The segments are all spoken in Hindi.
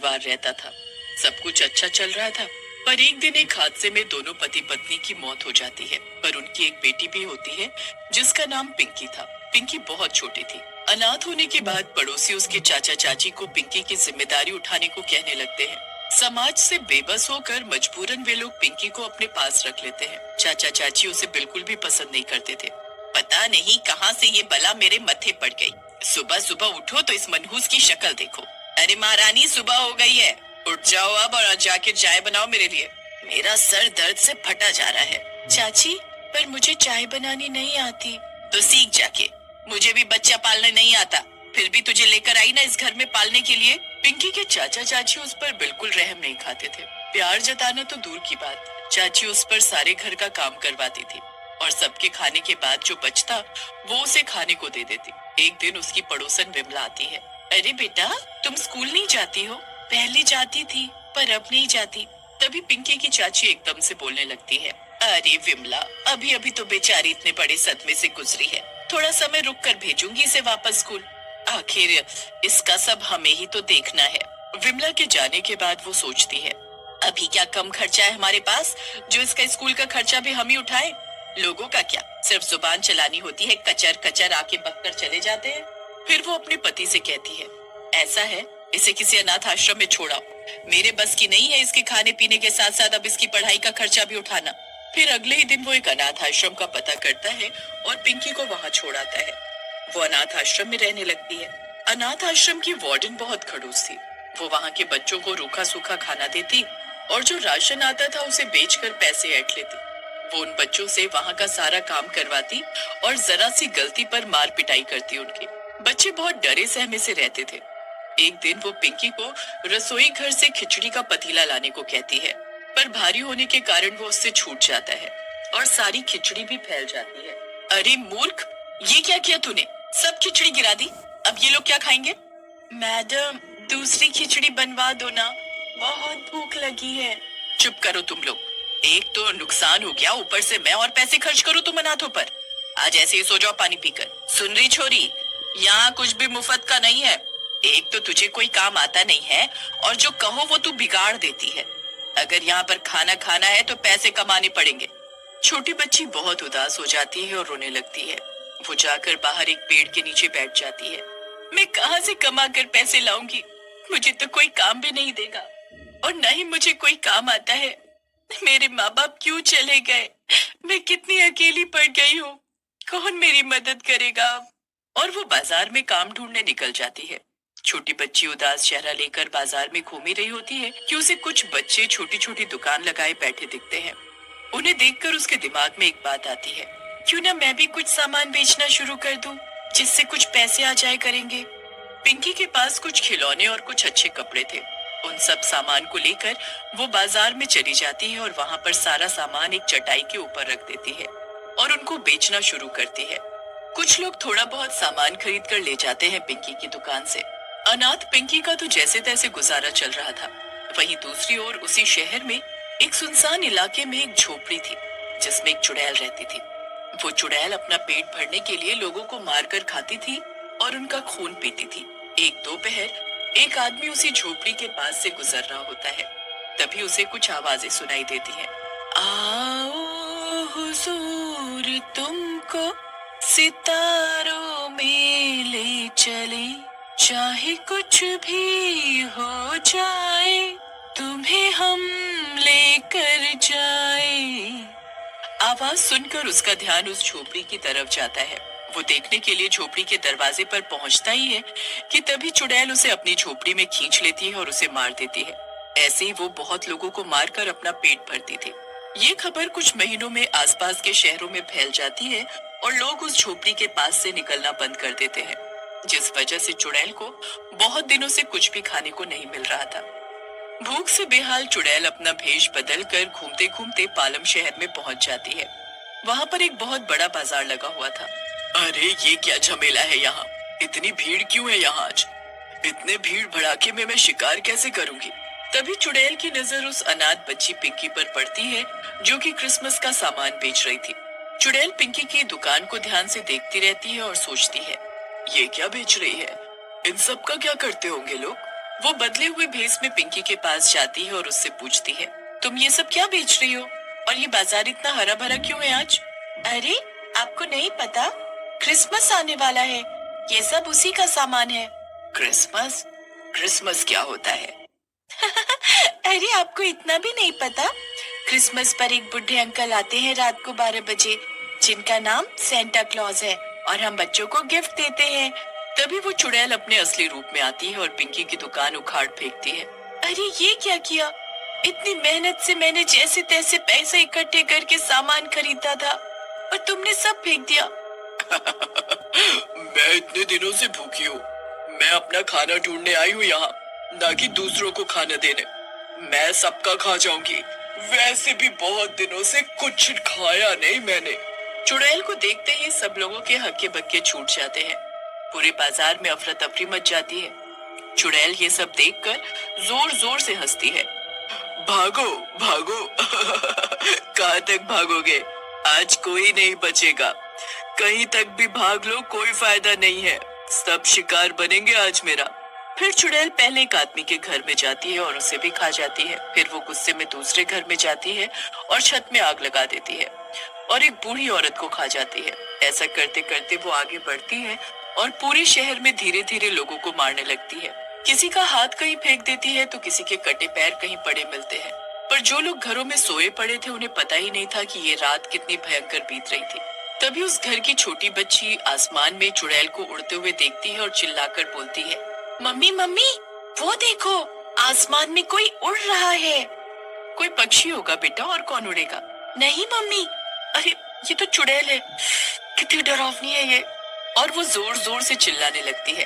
परिवार रहता था। सब कुछ अच्छा चल रहा था, पर एक दिन एक हादसे में दोनों पति पत्नी की मौत हो जाती है। पर उनकी एक बेटी भी होती है जिसका नाम पिंकी था। पिंकी बहुत छोटी थी। अनाथ होने के बाद पड़ोसी उसके चाचा चाची को पिंकी की जिम्मेदारी उठाने को कहने लगते हैं। समाज से बेबस होकर मजबूरन वे लोग पिंकी को अपने पास रख लेते हैं। चाचा चाची उसे बिल्कुल भी पसंद नहीं करते थे। पता नहीं कहाँ से ये बला मेरे मत्थे पड़ गई। सुबह सुबह उठो तो इस मनहूस की शक्ल देखो। अरे महारानी, सुबह हो गई है, उठ जाओ अब और जाके चाय बनाओ मेरे लिए। मेरा सर दर्द से फटा जा रहा है। चाची, पर मुझे चाय बनानी नहीं आती। तो सीख जाके। मुझे भी बच्चा पालना नहीं आता, फिर भी तुझे लेकर आई ना इस घर में पालने के लिए। पिंकी के चाचा चाची उस पर बिल्कुल रहम नहीं खाते थे। प्यार जताना तो दूर की बात, चाची उस पर सारे घर का काम करवाती थी और सबके खाने के बाद जो बचता वो उसे खाने को दे देती। एक दिन उसकी पड़ोसन विमला आती है। अरे बेटा, तुम स्कूल नहीं जाती हो? पहले जाती थी, पर अब नहीं जाती। तभी पिंकी की चाची एकदम से बोलने लगती है। अरे विमला, अभी अभी तो बेचारी इतने बड़े सदमे से गुजरी है, थोड़ा समय रुक कर भेजूंगी इसे वापस स्कूल। आखिर इसका सब हमें ही तो देखना है। विमला के जाने के बाद वो सोचती है, अभी क्या कम खर्चा है हमारे पास जो इसका स्कूल का खर्चा भी हम ही उठाए। लोगों का क्या, सिर्फ जुबान चलानी होती है, कचर कचर आके बककर चले जाते हैं। फिर वो अपने पति से कहती है, ऐसा है, इसे किसी अनाथ आश्रम में छोड़ाओ। मेरे बस की नहीं है इसके खाने पीने के साथ साथ अब इसकी पढ़ाई का खर्चा भी उठाना। फिर अगले ही दिन वो एक अनाथ आश्रम का पता करता है और पिंकी को वहाँ छोड़ आता है। वो अनाथ आश्रम में रहने लगती है। अनाथ आश्रम की वार्डन बहुत खड़ूस थी। वो वहाँ के बच्चों को रूखा सूखा खाना देती और जो राशन आता था उसे बेचकर पैसे ऐंठ लेती। वो उन बच्चों से वहाँ का सारा काम करवाती और जरा सी गलती पर मार पिटाई करती उनकी। बच्चे बहुत डरे सहमे से रहते थे। एक दिन वो पिंकी को रसोई घर से खिचड़ी का पतीला लाने को कहती है, पर भारी होने के कारण वो उससे छूट जाता है और सारी खिचड़ी भी फैल जाती है। अरे मूर्ख, ये क्या किया तूने? सब खिचड़ी गिरा दी, अब ये लोग क्या खाएंगे? मैडम, दूसरी खिचड़ी बनवा दो ना, बहुत भूख लगी है। चुप करो तुम लोग, एक तो नुकसान हो गया, ऊपर से मैं और पैसे खर्च करूं तुम अनाथों पर। आज ऐसे ही सो जाओ पानी पीकर। सुन रही छोरी, यहाँ कुछ भी मुफ्त का नहीं है। एक तो तुझे कोई काम आता नहीं है और जो कहो वो तू बिगाड़ देती है। अगर यहाँ पर खाना खाना है तो पैसे कमाने पड़ेंगे। छोटी बच्ची बहुत उदास हो जाती है और रोने लगती है। वो जाकर बाहर एक पेड़ के नीचे बैठ जाती है। मैं कहाँ से कमा कर पैसे लाऊंगी? मुझे तो कोई काम भी नहीं देगा और न ही मुझे कोई काम आता है। मेरे माँ बाप क्यों चले गए? मैं कितनी अकेली पड़ गई हूँ। कौन मेरी मदद करेगा अब? और वो बाजार में काम ढूंढने निकल जाती है। छोटी बच्ची उदास चेहरा लेकर बाजार में घूम ही रही होती है कि उसे कुछ बच्चे छोटी छोटी दुकान लगाए बैठे दिखते हैं। उन्हें देखकर उसके दिमाग में एक बात आती है, क्यों ना मैं भी कुछ सामान बेचना शुरू कर दूं, जिससे कुछ पैसे आ जाए करेंगे। पिंकी के पास कुछ खिलौने और कुछ अच्छे कपड़े थे। उन सब सामान को लेकर वो बाजार में चली जाती है और वहाँ पर सारा सामान एक चटाई के ऊपर रख देती है और उनको बेचना शुरू करती है। कुछ लोग थोड़ा बहुत सामान खरीद कर ले जाते हैं पिंकी की दुकान से। अनाथ पिंकी का तो जैसे तैसे गुजारा चल रहा था। वहीं दूसरी ओर उसी शहर में एक सुनसान इलाके में एक झोपड़ी थी जिसमें एक चुड़ैल रहती थी। वो चुड़ैल अपना पेट भरने के लिए लोगों को मारकर खाती थी और उनका खून पीती थी। एक दोपहर एक आदमी उसी झोपड़ी के पास से गुजर रहा होता है। तभी उसे कुछ आवाजें सुनाई देती हैं। आओ हुजूर, तुमको सितारों में ले चले, चाहे कुछ भी हो जाए, तुम्हें हम लेकर जाए। आवाज सुनकर उसका ध्यान उस झोपड़ी की तरफ जाता है। वो देखने के लिए झोपड़ी के दरवाजे पर पहुंचता ही है कि तभी चुड़ैल उसे अपनी झोपड़ी में खींच लेती है और उसे मार देती है। ऐसे ही वो बहुत लोगों को मारकर अपना पेट भरती थी। ये खबर कुछ महीनों में आसपास के शहरों में फैल जाती है और लोग उस झोपड़ी के पास से निकलना बंद कर देते हैं, जिस वजह से चुड़ैल को बहुत दिनों से कुछ भी खाने को नहीं मिल रहा था। भूख से बेहाल चुड़ैल अपना भेष बदल कर घूमते घूमते पालम शहर में पहुंच जाती है। वहाँ पर एक बहुत बड़ा बाजार लगा हुआ था। अरे ये क्या झमेला है यहाँ? इतनी भीड़ क्यों है यहाँ आज? इतने भीड़ भड़ाके में मैं शिकार कैसे करूंगी? तभी चुड़ैल की नजर उस अनाथ बच्ची पिंकी पर पड़ती है जो कि क्रिसमस का सामान बेच रही थी। चुड़ैल पिंकी की दुकान को ध्यान से देखती रहती है और सोचती है, ये क्या बेच रही है? इन सब का क्या करते होंगे लोग? वो बदले हुए भेस में पिंकी के पास जाती है और उससे पूछती है, तुम ये सब क्या बेच रही हो और ये बाजार इतना हरा भरा क्यों है आज? अरे आपको नहीं पता, क्रिसमस आने वाला है, ये सब उसी का सामान है। क्रिसमस? क्रिसमस क्या होता है? अरे आपको इतना भी नहीं पता? क्रिसमस पर एक बुढ़े अंकल आते हैं रात को 12 बजे, जिनका नाम सेंटा क्लॉज है, और हम बच्चों को गिफ्ट देते हैं। तभी वो चुड़ैल अपने असली रूप में आती है और पिंकी की दुकान उखाड़ फेंकती है। अरे ये क्या किया? इतनी मेहनत से मैंने जैसे तैसे पैसे इकट्ठे करके सामान खरीदा था और तुमने सब फेंक दिया। मैं इतने दिनों से भूखी हूँ। मैं अपना खाना ढूंढने आई हूँ यहाँ, ना कि दूसरों को खाना देने। मैं सबका खा जाऊंगी। वैसे भी बहुत दिनों से कुछ खाया नहीं मैंने। चुड़ैल को देखते ही सब लोगों के हक्के बक्के छूट जाते हैं। पूरे बाजार में अफरा तफरी मच जाती है। चुड़ैल ये सब देखकर जोर जोर से हंसती है। भागो भागो। कहाँ तक भागोगे? आज कोई नहीं बचेगा। कहीं तक भी भाग लो, कोई फायदा नहीं है। सब शिकार बनेंगे आज मेरा। फिर चुड़ैल पहले एक आदमी के घर में जाती है और उसे भी खा जाती है। फिर वो गुस्से में दूसरे घर में जाती है और छत में आग लगा देती है और एक बूढ़ी औरत को खा जाती है। ऐसा करते करते वो आगे बढ़ती है और पूरे शहर में धीरे धीरे लोगों को मारने लगती है। किसी का हाथ कहीं फेंक देती है तो किसी के कटे पैर कहीं पड़े मिलते हैं। पर जो लोग घरों में सोए पड़े थे उन्हें पता ही नहीं था कि ये रात कितनी भयंकर बीत रही थी। तभी उस घर की छोटी बच्ची आसमान में चुड़ैल को उड़ते हुए देखती है और चिल्लाकर बोलती है, मम्मी मम्मी, वो देखो, आसमान में कोई उड़ रहा है। कोई पक्षी होगा बेटा, और कौन उड़ेगा? नहीं मम्मी, अरे ये तो चुड़ैल है, कितनी डरावनी है ये। और वो जोर जोर से चिल्लाने लगती है,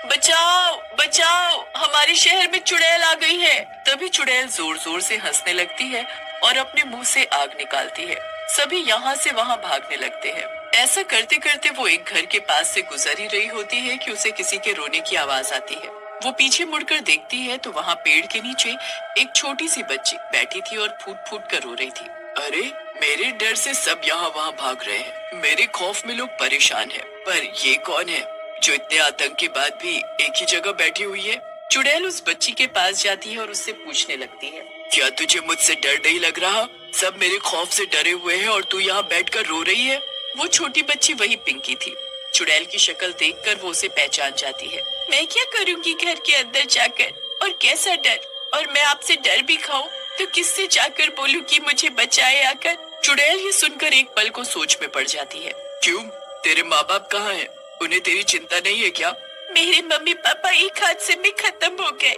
बचाओ बचाओ, हमारे शहर में चुड़ैल आ गई है। तभी चुड़ैल जोर जोर से हंसने लगती है और अपने मुंह से आग निकालती है। सभी यहाँ से वहाँ भागने लगते हैं। ऐसा करते करते वो एक घर के पास से गुजर ही रही होती है कि उसे किसी के रोने की आवाज आती है। वो पीछे मुड़कर देखती है तो वहाँ पेड़ के नीचे एक छोटी सी बच्ची बैठी थी और फूट फूट कर रो रही थी। अरे मेरे डर से सब यहाँ वहाँ भाग रहे हैं, मेरे खौफ में लोग परेशान हैं। पर ये कौन है जो इतने आतंक के बाद भी एक ही जगह बैठी हुई है? चुड़ैल उस बच्ची के पास जाती है और उससे पूछने लगती है, क्या तुझे मुझसे डर नहीं लग रहा? सब मेरे खौफ से डरे हुए हैं और तू यहाँ बैठकर रो रही है। वो छोटी बच्ची वही पिंकी थी। चुड़ैल की शक्ल देखकर वो उसे पहचान जाती है। मैं क्या करूँगी घर के अंदर जाकर, और कैसा डर? और मैं आपसे डर भी खाऊं तो किससे जाकर बोलूं कि मुझे बचाए आकर? चुड़ैल ये सुनकर एक पल को सोच में पड़ जाती है। क्यों, तेरे माँ बाप कहाँ हैं? उन्हें तेरी चिंता नहीं है क्या? मेरे मम्मी पापा एक हादसे में खत्म हो गए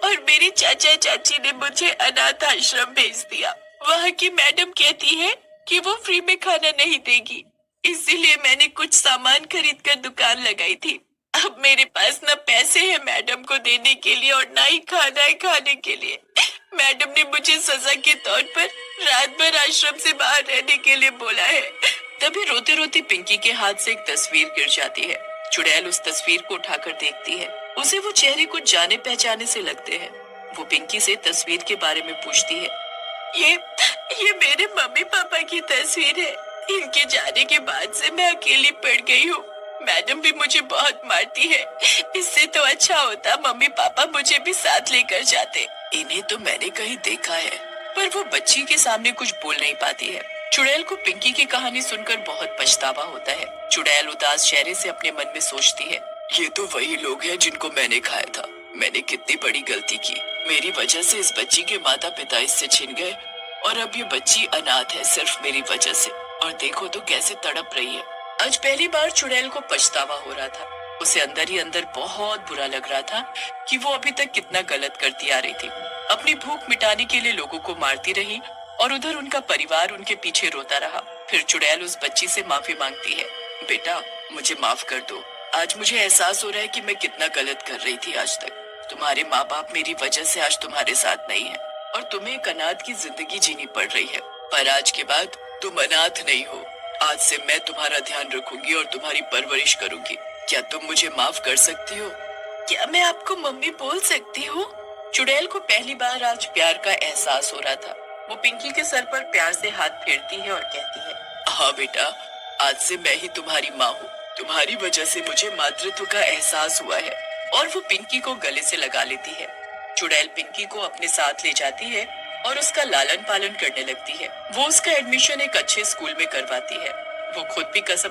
और मेरे चाचा चाची ने मुझे अनाथ आश्रम भेज दिया। वहाँ की मैडम कहती है कि वो फ्री में खाना नहीं देगी, इसीलिए मैंने कुछ सामान खरीद कर दुकान लगाई थी। अब मेरे पास न पैसे हैं मैडम को देने के लिए और ना ही खाना है खाने के लिए। मैडम ने मुझे सजा के तौर पर रात भर आश्रम से बाहर रहने के लिए बोला है। तभी रोते रोते पिंकी के हाथ से एक तस्वीर गिर जाती है। चुड़ैल उस तस्वीर को उठाकर देखती है। उसे वो चेहरे कुछ जाने पहचाने से लगते हैं। वो पिंकी से तस्वीर के बारे में पूछती है। ये मेरे मम्मी पापा की तस्वीर है। इनके जाने के बाद से मैं अकेली पड़ गई हूँ। मैडम भी मुझे बहुत मारती है। इससे तो अच्छा होता मम्मी पापा मुझे भी साथ लेकर जाते। इन्हें तो मैंने कहीं देखा है, पर वो बच्ची के सामने कुछ बोल नहीं पाती है। चुड़ैल को पिंकी की कहानी सुनकर बहुत पछतावा होता है। चुड़ैल उदास चेहरे से अपने मन में सोचती है, ये तो वही लोग हैं जिनको मैंने खाया था। मैंने कितनी बड़ी गलती की। मेरी वजह से इस बच्ची के माता पिता इससे छिन गए और अब ये बच्ची अनाथ है सिर्फ मेरी वजह से। और देखो तो कैसे तड़प रही है। आज पहली बार चुड़ैल को पछतावा हो रहा था। उसे अंदर ही अंदर बहुत बुरा लग रहा था कि वो अभी तक कितना गलत करती आ रही थी। अपनी भूख मिटाने के लिए लोगों को मारती रही और उधर उनका परिवार उनके पीछे रोता रहा। फिर चुड़ैल उस बच्ची से माफी मांगती है। बेटा, मुझे माफ कर दो। आज मुझे एहसास हो रहा है कि मैं कितना गलत कर रही थी आज तक। तुम्हारे माँ बाप मेरी वजह से आज तुम्हारे साथ नहीं है और तुम्हें एक अनाथ की जिंदगी जीनी पड़ रही है। पर आज के बाद तुम अनाथ नहीं हो। आज से मैं तुम्हारा ध्यान रखूंगी और तुम्हारी परवरिश करूंगी। क्या तुम मुझे माफ कर सकती हो? क्या मैं आपको मम्मी बोल सकती हूँ? चुड़ैल को पहली बार आज प्यार का एहसास हो रहा था। वो पिंकी के सर पर प्यार से हाथ फेरती है और कहती है, हाँ बेटा, आज से मैं ही तुम्हारी माँ हूँ। तुम्हारी वजह से मुझे मातृत्व का एहसास हुआ है। और वो पिंकी को गले से लगा लेती है। चुड़ैल पिंकी को अपने साथ ले जाती है और उसका लालन पालन करने लगती है। वो उसका एडमिशन एक अच्छे स्कूल में करवाती है। वो खुद भी कसम